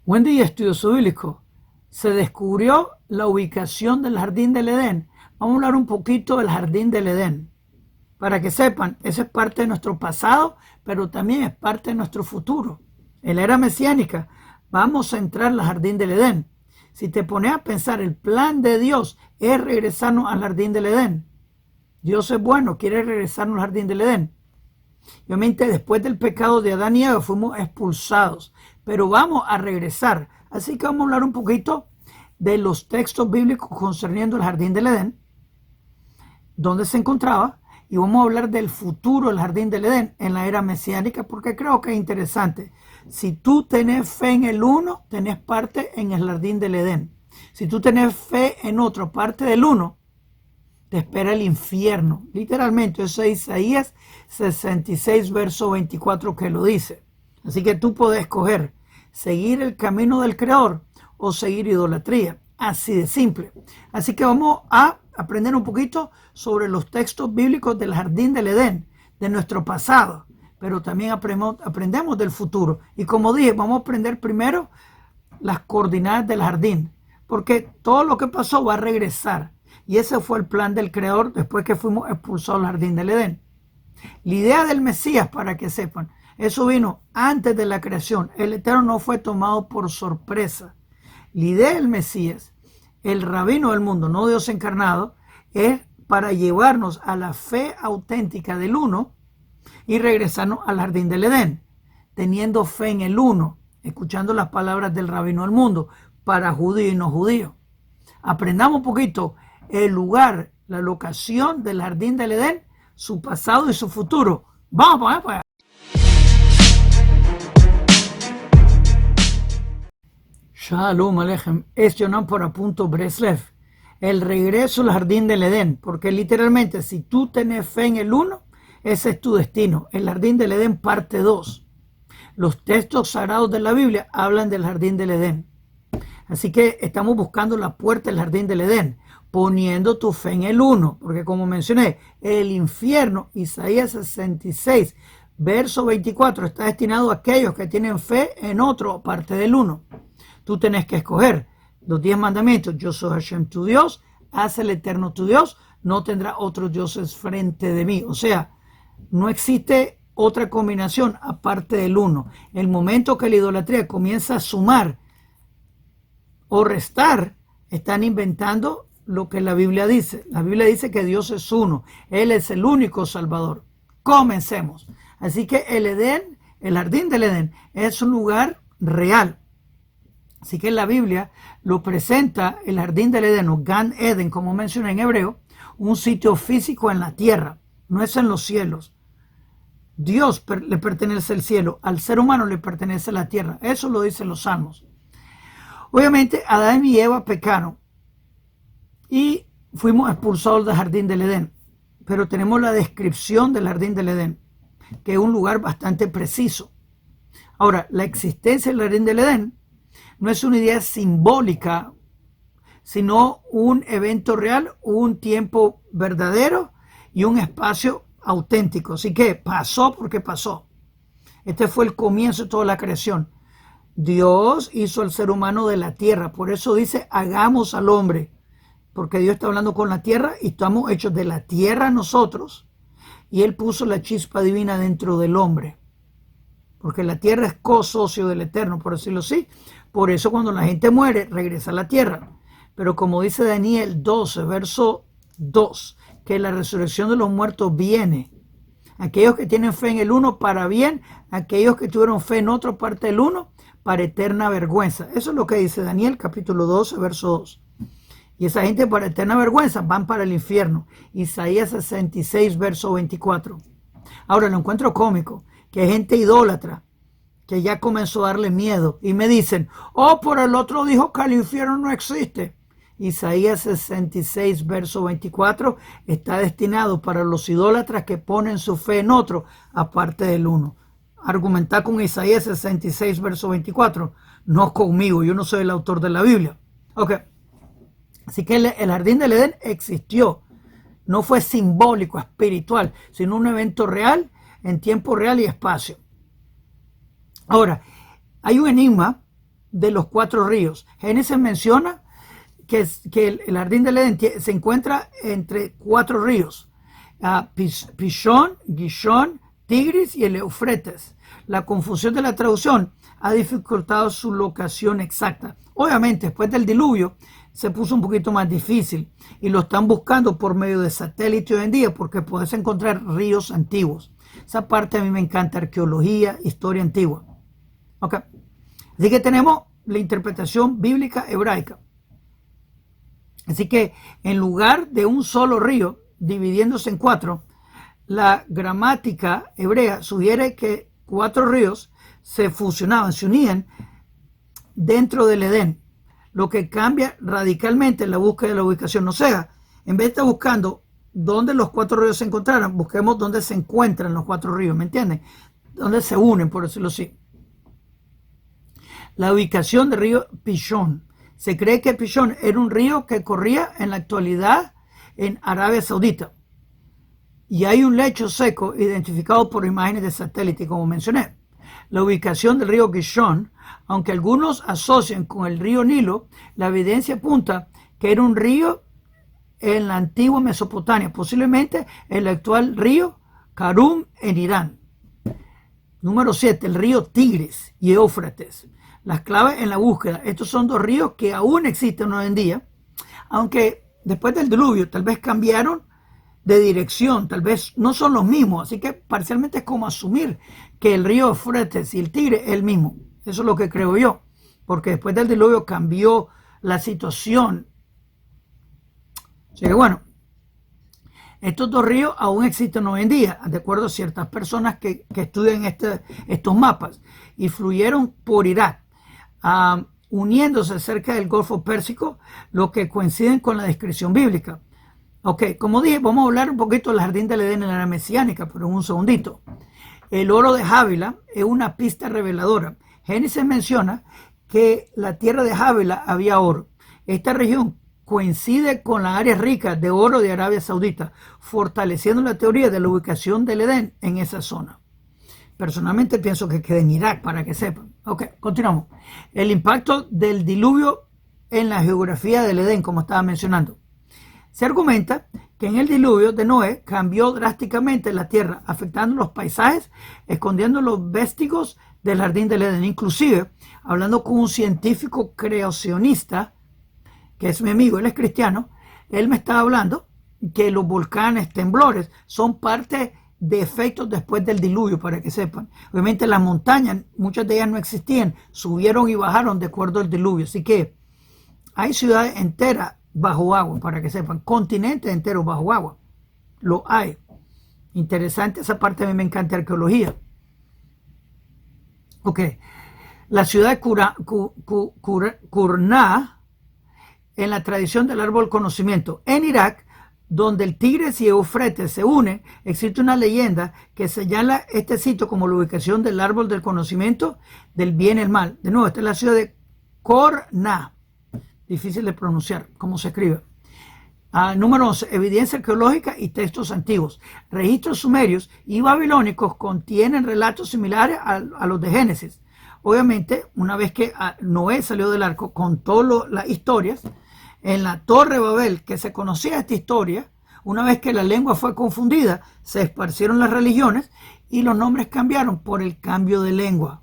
Buen día, estudioso bíblico. Se descubrió la ubicación del jardín del Edén. Vamos a hablar un poquito del jardín del Edén. Para que sepan, eso es parte de nuestro pasado, pero también es parte de nuestro futuro. En la era mesiánica vamos a entrar al jardín del Edén. Si te pones a pensar, el plan de Dios es regresarnos al jardín del Edén. Dios es bueno, quiere regresarnos al jardín del Edén. Obviamente después del pecado de Adán y Eva fuimos expulsados, pero vamos a regresar. Así que vamos a hablar un poquito de los textos bíblicos concerniendo el jardín del Edén, dónde se encontraba, y vamos a hablar del futuro del jardín del Edén en la era mesiánica, porque creo que es interesante. Si tú tenés fe en el uno, tenés parte en el jardín del Edén. Si tú tenés fe en otro, parte del uno, te espera el infierno. Literalmente, eso es Isaías 66, verso 24 que lo dice. Así que tú puedes escoger seguir el camino del Creador o seguir idolatría. Así de simple. Así que vamos a aprender un poquito sobre los textos bíblicos del jardín del Edén, de nuestro pasado, pero también aprendemos del futuro. Y como dije, vamos a aprender primero las coordenadas del jardín, porque todo lo que pasó va a regresar. Y ese fue el plan del Creador después que fuimos expulsados del jardín del Edén. La idea del Mesías, para que sepan, eso vino antes de la creación. El Eterno no fue tomado por sorpresa. La idea del Mesías, el rabino del mundo, no Dios encarnado, es para llevarnos a la fe auténtica del uno y regresarnos al jardín del Edén, teniendo fe en el uno, escuchando las palabras del rabino del mundo, para judío y no judío. Aprendamos un poquito el lugar, la locación del jardín del Edén, su pasado y su futuro. Vamos para allá. Shalom Aleichem, es Yonan por apunto Breslev. El regreso al jardín del Edén, porque literalmente si tú tenés fe en el uno, ese es tu destino. El jardín del Edén parte 2. Los textos sagrados de la Biblia hablan del jardín del Edén. Así que estamos buscando la puerta del jardín del Edén, poniendo tu fe en el uno, porque como mencioné, el infierno, Isaías 66, verso 24, está destinado a aquellos que tienen fe en otro, parte del uno. Tú tenés que escoger los 10 mandamientos. Yo soy Hashem tu Dios, haz el Eterno tu Dios, no tendrá otros dioses frente de mí. O sea, no existe otra combinación aparte del uno. El momento que la idolatría comienza a sumar o restar, están inventando lo que la Biblia dice. La Biblia dice que Dios es uno. Él es el único Salvador. Comencemos. Así que el Edén, el jardín del Edén, es un lugar real. Así que la Biblia lo presenta, el jardín del Edén, o Gan Eden, como mencioné en hebreo, un sitio físico en la tierra, no es en los cielos. Dios le pertenece el cielo, al ser humano le pertenece la tierra. Eso lo dicen los salmos. Obviamente, Adán y Eva pecaron y fuimos expulsados del jardín del Edén. Pero tenemos la descripción del jardín del Edén, que es un lugar bastante preciso. Ahora, la existencia del jardín del Edén no es una idea simbólica, sino un evento real, un tiempo verdadero y un espacio auténtico. Así que pasó porque pasó. Este fue el comienzo de toda la creación. Dios hizo al ser humano de la tierra, por eso dice hagamos al hombre, porque Dios está hablando con la tierra y estamos hechos de la tierra nosotros, y Él puso la chispa divina dentro del hombre, porque la tierra es co-socio del Eterno, por decirlo así. Por eso cuando la gente muere regresa a la tierra, pero como dice Daniel 12, verso 2, que la resurrección de los muertos viene. Aquellos que tienen fe en el uno para bien, aquellos que tuvieron fe en otra parte del uno para eterna vergüenza. Eso es lo que dice Daniel capítulo 12, verso 2. Y esa gente para eterna vergüenza van para el infierno. Isaías 66, verso 24. Ahora lo encuentro cómico, que hay gente idólatra que ya comenzó a darle miedo y me dicen, oh, por el otro dijo que el infierno no existe. Isaías 66, verso 24 está destinado para los idólatras que ponen su fe en otro aparte del uno. Argumentar con Isaías 66, verso 24, no conmigo, yo no soy el autor de la Biblia. Ok, así que el jardín del Edén existió, no fue simbólico, espiritual, sino un evento real, en tiempo real y espacio. Ahora, hay un enigma de los 4 ríos. Génesis menciona que el jardín del Edén se encuentra entre 4 ríos: Pishón, Gishón, Tigris y el Eufrates. La confusión de la traducción ha dificultado su locación exacta. Obviamente, después del diluvio se puso un poquito más difícil y lo están buscando por medio de satélite hoy en día, porque puedes encontrar ríos antiguos. Esa parte a mí me encanta: arqueología, historia antigua. Okay. Así que tenemos la interpretación bíblica hebraica. Así que en lugar de un solo río dividiéndose en 4, la gramática hebrea sugiere que 4 ríos se fusionaban, se unían dentro del Edén, lo que cambia radicalmente la búsqueda de la ubicación. O sea, en vez de estar buscando dónde los 4 ríos se encontraran, busquemos dónde se encuentran los 4 ríos, ¿me entienden? Dónde se unen, por decirlo así. La ubicación del río Pishón. Se cree que Pishón era un río que corría en la actualidad en Arabia Saudita. Y hay un lecho seco identificado por imágenes de satélite, como mencioné. La ubicación del río Gishón, aunque algunos asocian con el río Nilo, la evidencia apunta que era un río en la antigua Mesopotamia, posiblemente el actual río Karun en Irán. Número 7, el río Tigris y Éufrates. Las claves en la búsqueda: estos son 2 ríos que aún existen hoy en día, aunque después del diluvio tal vez cambiaron de dirección, tal vez no son los mismos, así que parcialmente es como asumir que el río Éufrates y el Tigre es el mismo. Eso es lo que creo yo, porque después del diluvio cambió la situación. Así que bueno, estos 2 ríos aún existen hoy en día, de acuerdo a ciertas personas que estudian estos mapas, y fluyeron por Irak, uniéndose cerca del Golfo Pérsico, lo que coinciden con la descripción bíblica. Ok, como dije, vamos a hablar un poquito del jardín del Edén en la era mesiánica, pero en un segundito. El oro de Havilah es una pista reveladora. Génesis menciona que la tierra de Havilah había oro. Esta región coincide con las áreas ricas de oro de Arabia Saudita, fortaleciendo la teoría de la ubicación del Edén en esa zona. Personalmente pienso que queda en Irak, para que sepan. Ok, continuamos. El impacto del diluvio en la geografía del Edén, como estaba mencionando. Se argumenta que en el diluvio de Noé cambió drásticamente la tierra, afectando los paisajes, escondiendo los vestigios del jardín del Edén. Inclusive, hablando con un científico creacionista, que es mi amigo, él es cristiano, él me estaba hablando que los volcanes, temblores, son parte de efectos después del diluvio, para que sepan. Obviamente las montañas, muchas de ellas no existían, subieron y bajaron de acuerdo al diluvio. Así que hay ciudades enteras bajo agua, para que sepan, continentes enteros bajo agua. Lo hay. Interesante esa parte, a mí me encanta arqueología. Ok. La ciudad de Kurna, en la tradición del árbol conocimiento. En Irak, donde el Tigris y Éufrates se unen, existe una leyenda que señala este sitio como la ubicación del árbol del conocimiento del bien y el mal. De nuevo, esta es la ciudad de Kurna. Difícil de pronunciar, cómo se escribe. Número 11, evidencia arqueológica y textos antiguos. Registros sumerios y babilónicos contienen relatos similares a los de Génesis. Obviamente, una vez que Noé salió del arco, contó las historias. En la Torre de Babel, que se conocía esta historia, una vez que la lengua fue confundida, se esparcieron las religiones y los nombres cambiaron por el cambio de lengua.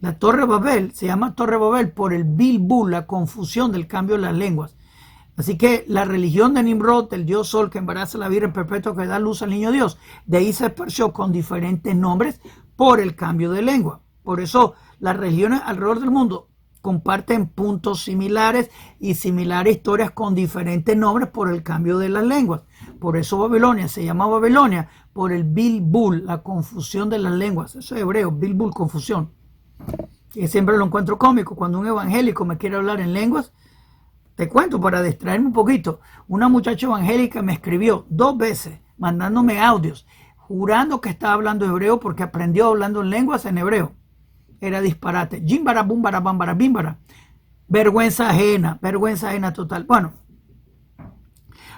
La Torre de Babel se llama Torre de Babel por el Bilbul, la confusión del cambio de las lenguas. Así que la religión de Nimrod, el dios Sol que embaraza a la Virgen perpetua que da luz al niño Dios, de ahí se esparció con diferentes nombres por el cambio de lengua. Por eso las religiones alrededor del mundo comparten puntos similares y similares historias con diferentes nombres por el cambio de las lenguas. Por eso Babilonia se llama Babilonia por el Bilbul, la confusión de las lenguas. Eso es hebreo, Bilbul, confusión. Y siempre lo encuentro cómico cuando un evangélico me quiere hablar en lenguas. Te cuento para distraerme un poquito. Una muchacha evangélica me escribió 2 veces mandándome audios jurando que estaba hablando hebreo porque aprendió hablando en lenguas en hebreo. Era disparate. Jimbara, bumbara, bambara, bímbara. Vergüenza ajena total. Bueno,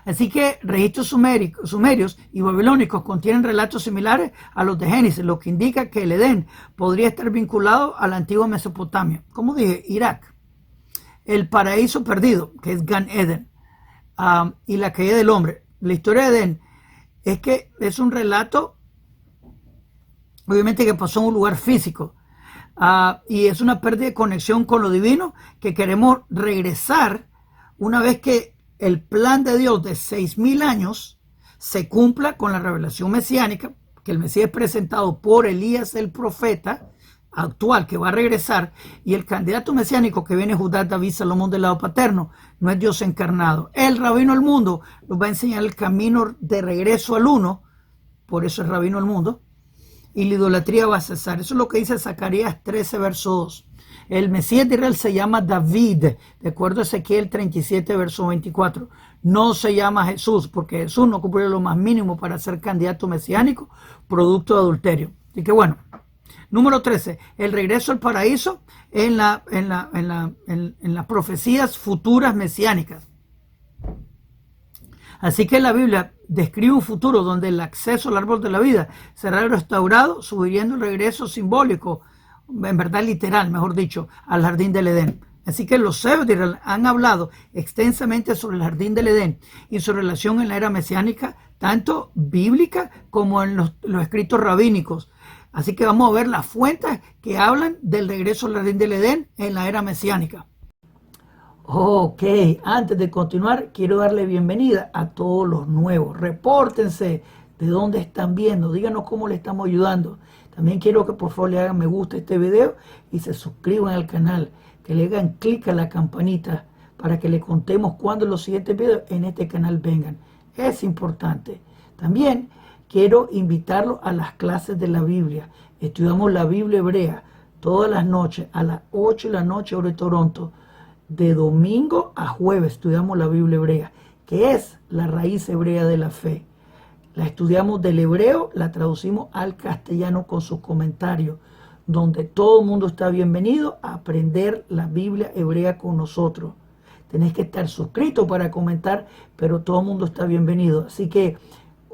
Así que registros sumerios y babilónicos contienen relatos similares a los de Génesis, lo que indica que el Edén podría estar vinculado a la antigua Mesopotamia. Como dije, Irak. El paraíso perdido, que es Gan Eden, y la caída del hombre. La historia de Edén es que es un relato, obviamente, que pasó en un lugar físico, y es una pérdida de conexión con lo divino que queremos regresar una vez que el plan de Dios de 6,000 años se cumpla con la revelación mesiánica, que el Mesías es presentado por Elías el profeta actual, que va a regresar, y el candidato mesiánico que viene, Judá, David, Salomón del lado paterno, no es Dios encarnado. El rabino del mundo nos va a enseñar el camino de regreso al uno, por eso es rabino del mundo, y la idolatría va a cesar. Eso es lo que dice Zacarías 13, verso 2. El Mesías de Israel se llama David, de acuerdo a Ezequiel 37, verso 24. No se llama Jesús, porque Jesús no cumplió lo más mínimo para ser candidato mesiánico, producto de adulterio. Así que bueno. Número 13, el regreso al paraíso en las profecías futuras mesiánicas. Así que la Biblia describe un futuro donde el acceso al árbol de la vida será restaurado, sugiriendo el regreso simbólico, en verdad literal, mejor dicho, al jardín del Edén. Así que los sabios de Israel han hablado extensamente sobre el jardín del Edén y su relación en la era mesiánica, tanto bíblica como en los escritos rabínicos. Así que vamos a ver las fuentes que hablan del regreso al jardín del Edén en la era mesiánica. Ok, antes de continuar, quiero darle bienvenida a todos los nuevos. Repórtense de dónde están viendo, díganos cómo le estamos ayudando. También quiero que por favor le hagan me gusta a este video y se suscriban al canal, que le hagan clic a la campanita para que le contemos cuando los siguientes videos en este canal vengan. Es importante. También quiero invitarlos a las clases de la Biblia. Estudiamos la Biblia hebrea todas las noches a las 8 de la noche hora de Toronto. De domingo a jueves estudiamos la Biblia hebrea, que es la raíz hebrea de la fe. La estudiamos del hebreo, la traducimos al castellano con sus comentarios, donde todo el mundo está bienvenido a aprender la Biblia hebrea con nosotros. Tenés que estar suscrito para comentar, pero todo el mundo está bienvenido. Así que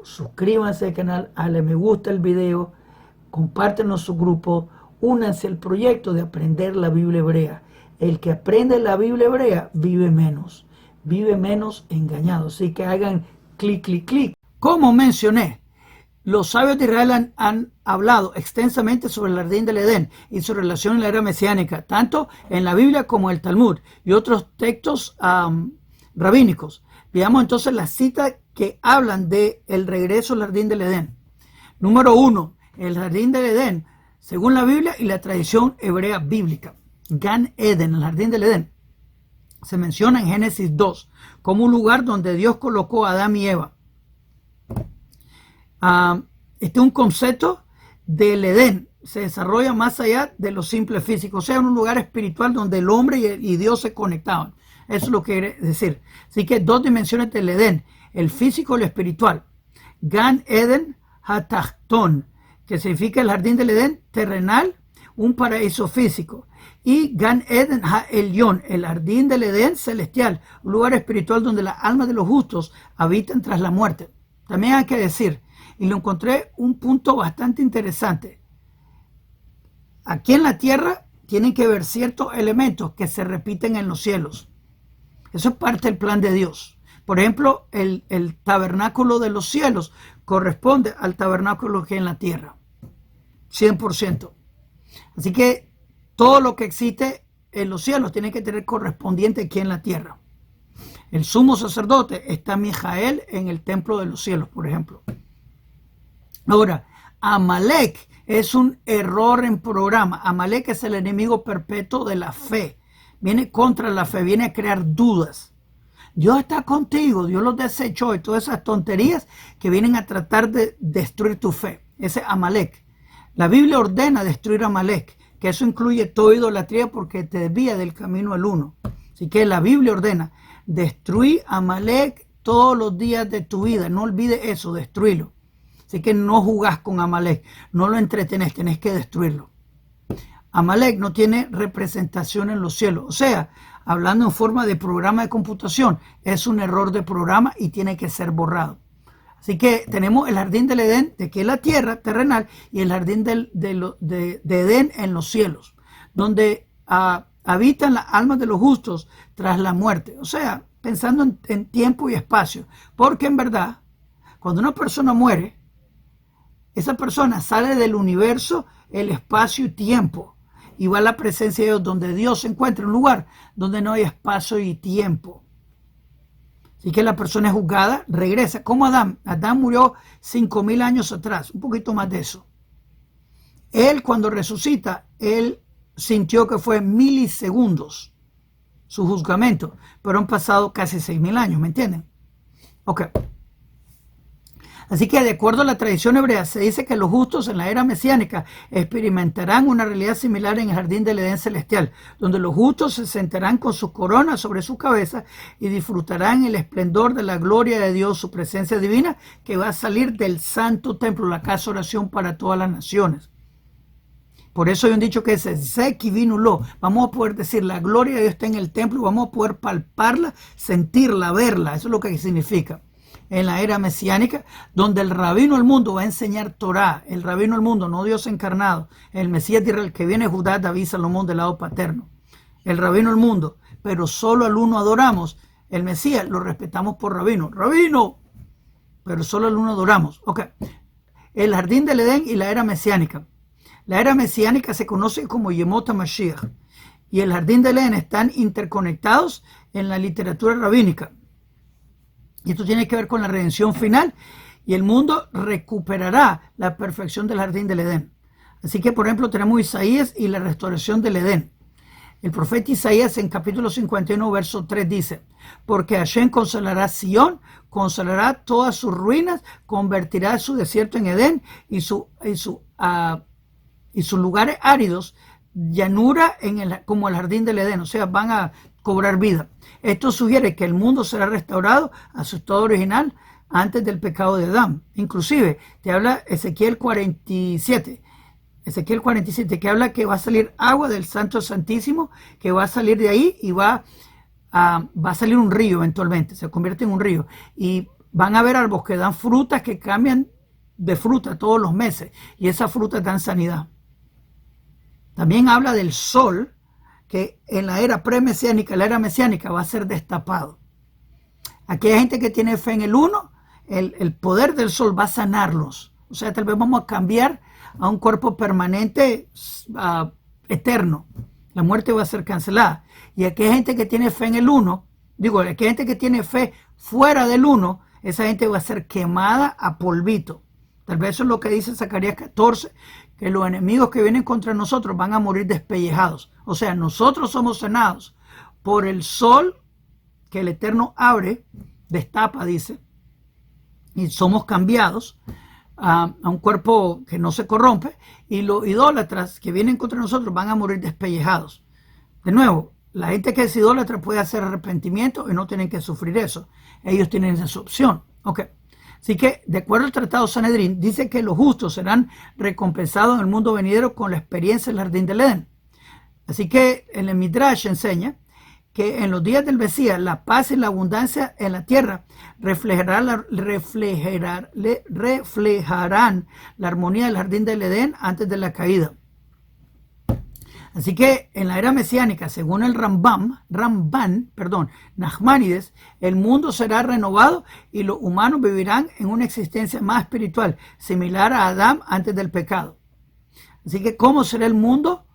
suscríbanse al canal, dale me gusta el video, compártenos su grupo, únanse al proyecto de aprender la Biblia hebrea. El que aprende la Biblia hebrea vive menos engañado. Así que hagan clic, clic, clic. Como mencioné, los sabios de Israel han hablado extensamente sobre el jardín del Edén y su relación en la era mesiánica, tanto en la Biblia como en el Talmud y otros textos rabínicos. Veamos entonces las citas que hablan del regreso al jardín del Edén. Número 1, el jardín del Edén, según la Biblia y la tradición hebrea bíblica. Gan Eden, el jardín del Edén, se menciona en Génesis 2 como un lugar donde Dios colocó a Adán y Eva. Este es un concepto del Edén, se desarrolla más allá de lo simple físico, o sea, en un lugar espiritual donde el hombre y Dios se conectaban. Eso es lo que quiere decir. Así que dos dimensiones del Edén, el físico y el espiritual. Gan Eden Hatachton, que significa el jardín del Edén terrenal, un paraíso físico. Y Gan Eden Ha-Elyon, el jardín del Edén celestial, un lugar espiritual donde las almas de los justos habitan tras la muerte. También hay que decir, y lo encontré un punto bastante interesante. Aquí en la tierra tienen que ver ciertos elementos que se repiten en los cielos. Eso es parte del plan de Dios. Por ejemplo, el tabernáculo de los cielos corresponde al tabernáculo que hay en la tierra. 100%. Así que todo lo que existe en los cielos tiene que tener correspondiente aquí en la tierra. El sumo sacerdote está Mijael en el templo de los cielos, por ejemplo. Ahora, Amalek es un error en programa. Amalek es el enemigo perpetuo de la fe. Viene contra la fe, viene a crear dudas. Dios está contigo, Dios los desechó y todas esas tonterías que vienen a tratar de destruir tu fe. Ese es Amalek. La Biblia ordena destruir a Amalek, que eso incluye toda idolatría porque te desvía del camino al uno. Así que la Biblia ordena destruir a Amalek todos los días de tu vida. No olvides eso, destruirlo. Así que no jugás con Amalek, no lo entretenés, tenés que destruirlo. Amalek no tiene representación en los cielos. O sea, hablando en forma de programa de computación, es un error de programa y tiene que ser borrado. Así que tenemos el jardín del Edén, de que es la tierra terrenal, y el jardín de Edén en los cielos, donde habitan las almas de los justos tras la muerte. O sea, pensando en tiempo y espacio. Porque en verdad, cuando una persona muere, esa persona sale del universo, el espacio y tiempo, y va a la presencia de Dios, donde Dios se encuentra en un lugar donde no hay espacio y tiempo. Así que la persona es juzgada, regresa. Como Adán. Adán murió 5.000 años atrás, un poquito más de eso. Él, cuando resucita, él sintió que fue milisegundos su juzgamento, pero han pasado casi 6.000 años, ¿me entienden? Ok. Así que de acuerdo a la tradición hebrea, se dice que los justos en la era mesiánica experimentarán una realidad similar en el jardín del Edén celestial, donde los justos se sentarán con sus coronas sobre su cabeza y disfrutarán el esplendor de la gloria de Dios, su presencia divina, que va a salir del santo templo, la casa de oración para todas las naciones. Por eso hay un dicho que dice, Seki vinulo. Vamos a poder decir, la gloria de Dios está en el templo, vamos a poder palparla, sentirla, verla. Eso es lo que significa. En la era mesiánica, donde el rabino del mundo va a enseñar Torah, el rabino del mundo, no Dios encarnado, el Mesías de Israel, que viene Judá, David, Salomón del lado paterno, el rabino del mundo, pero solo al uno adoramos, el Mesías lo respetamos por rabino, pero solo al uno adoramos. Ok, el jardín del Edén y la era mesiánica. La era mesiánica se conoce como Yemot HaMashiach, y el jardín del Edén están interconectados en la literatura rabínica. Y esto tiene que ver con la redención final, y el mundo recuperará la perfección del jardín del Edén. Así que, por ejemplo, tenemos Isaías y la restauración del Edén. El profeta Isaías en capítulo 51, verso 3 dice, porque Hashem consolará Sion, consolará todas sus ruinas, convertirá su desierto en Edén y sus lugares áridos, llanura como el jardín del Edén. O sea, van a cobrar vida. Esto sugiere que el mundo será restaurado a su estado original antes del pecado de Adán. Inclusive, te habla Ezequiel 47, que habla que va a salir agua del Santo Santísimo, que va a salir de ahí y va a salir un río eventualmente, se convierte en un río. Y van a haber árboles que dan frutas, que cambian de fruta todos los meses, y esas frutas dan sanidad. También habla del sol, que en la era premesiánica, la era mesiánica, va a ser destapado. Aquella gente que tiene fe en el uno, el poder del sol va a sanarlos. O sea, tal vez vamos a cambiar a un cuerpo permanente, eterno. La muerte va a ser cancelada. Y aquella gente que tiene fe en el uno, aquella gente que tiene fe fuera del uno, esa gente va a ser quemada a polvito. Tal vez eso es lo que dice Zacarías 14, que los enemigos que vienen contra nosotros van a morir despellejados. O sea, nosotros somos sanados por el sol que el Eterno abre, destapa, dice, y somos cambiados a un cuerpo que no se corrompe, y los idólatras que vienen contra nosotros van a morir despellejados. De nuevo, la gente que es idólatra puede hacer arrepentimiento y no tienen que sufrir eso. Ellos tienen esa opción. Ok. Así que, de acuerdo al Tratado Sanedrín, dice que los justos serán recompensados en el mundo venidero con la experiencia del jardín del Edén. Así que en el Midrash enseña que en los días del Mesías la paz y la abundancia en la tierra reflejarán la armonía del jardín del Edén antes de la caída. Así que en la era mesiánica, según el Ramban, Nachmanides, el mundo será renovado y los humanos vivirán en una existencia más espiritual, similar a Adán antes del pecado. Así que, ¿cómo será el mundo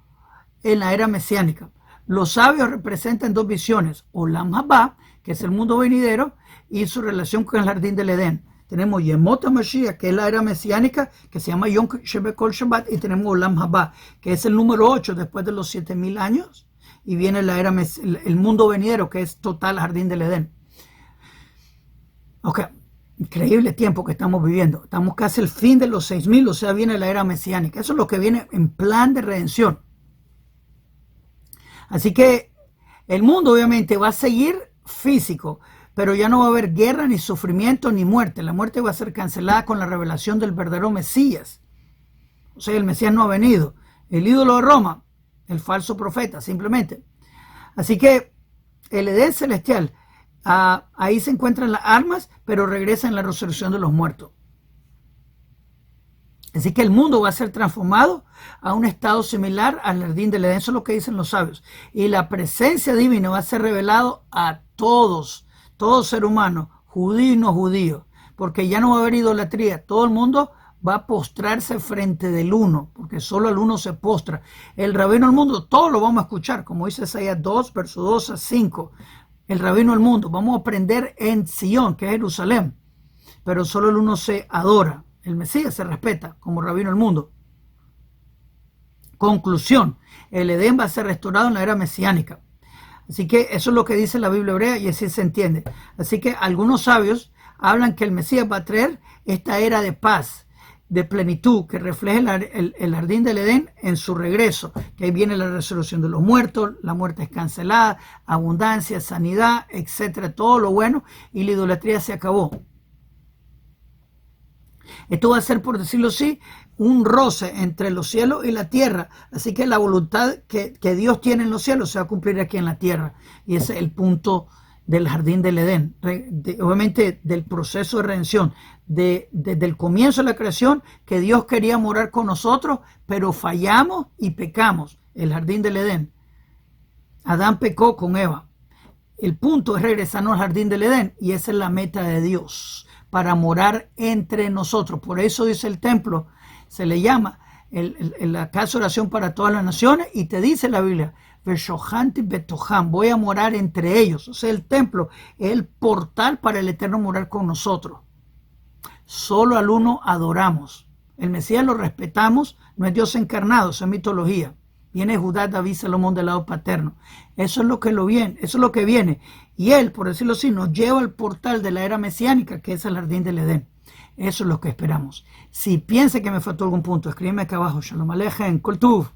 en la era mesiánica? Los sabios representan dos visiones, Olam Haba, que es el mundo venidero, y su relación con el jardín del Edén. Tenemos Yemot HaMashiach, que es la era mesiánica, que se llama Yom Kol Shabbat, y tenemos Olam Haba, que es el número 8 después de los 7.000 años, y viene la era el mundo venidero, que es total jardín del Edén. Ok, increíble tiempo que estamos viviendo. Estamos casi al fin de los 6.000, o sea, viene la era mesiánica. Eso es lo que viene en plan de redención. Así que el mundo obviamente va a seguir físico, pero ya no va a haber guerra, ni sufrimiento, ni muerte. La muerte va a ser cancelada con la revelación del verdadero Mesías. O sea, el Mesías no ha venido. El ídolo de Roma el falso profeta, simplemente. Así que el Edén celestial, ahí se encuentran las armas, pero regresa en la resurrección de los muertos. Así que el mundo va a ser transformado a un estado similar al jardín del Edén. Eso es lo que dicen los sabios. Y la presencia divina va a ser revelado a todos, todo ser humano, judío y no judío, porque ya no va a haber idolatría. Todo el mundo va a postrarse frente del uno, porque solo el uno se postra. El rabino del mundo, todo lo vamos a escuchar, como dice Isaías 2, verso 2 a 5. El rabino del mundo, vamos a aprender en Sion, que es Jerusalén, pero solo el uno se adora. El Mesías se respeta como rabino del mundo. Conclusión, el Edén va a ser restaurado en la era mesiánica. Así que eso es lo que dice la Biblia hebrea y así se entiende. Así que algunos sabios hablan que el Mesías va a traer esta era de paz, de plenitud, que refleja el jardín del Edén en su regreso, que ahí viene la resurrección de los muertos, la muerte es cancelada, abundancia, sanidad, etcétera, todo lo bueno, y la idolatría se acabó. Esto va a ser, por decirlo así, un roce entre los cielos y la tierra. Así que la voluntad que Dios tiene en los cielos se va a cumplir aquí en la tierra. Y ese es el punto del jardín del Edén. Obviamente del proceso de redención. Desde el comienzo de la creación, que Dios quería morar con nosotros, pero fallamos y pecamos. El jardín del Edén. Adán pecó con Eva. El punto es regresarnos al jardín del Edén. Y esa es la meta de Dios, para morar entre nosotros. Por eso dice el templo, se le llama la casa de oración para todas las naciones, y te dice la Biblia, voy a morar entre ellos. O sea, el templo es el portal para el Eterno morar con nosotros. Solo al uno adoramos. El Mesías lo respetamos, no es Dios encarnado, eso es mitología. Viene Judá, David, Salomón del lado paterno. Eso es lo que viene. Y él, por decirlo así, nos lleva al portal de la era mesiánica, que es el jardín del Edén. Eso es lo que esperamos. Si piensa que me faltó algún punto, escríbeme acá abajo. Shalom Aleichem, Kol Tuv.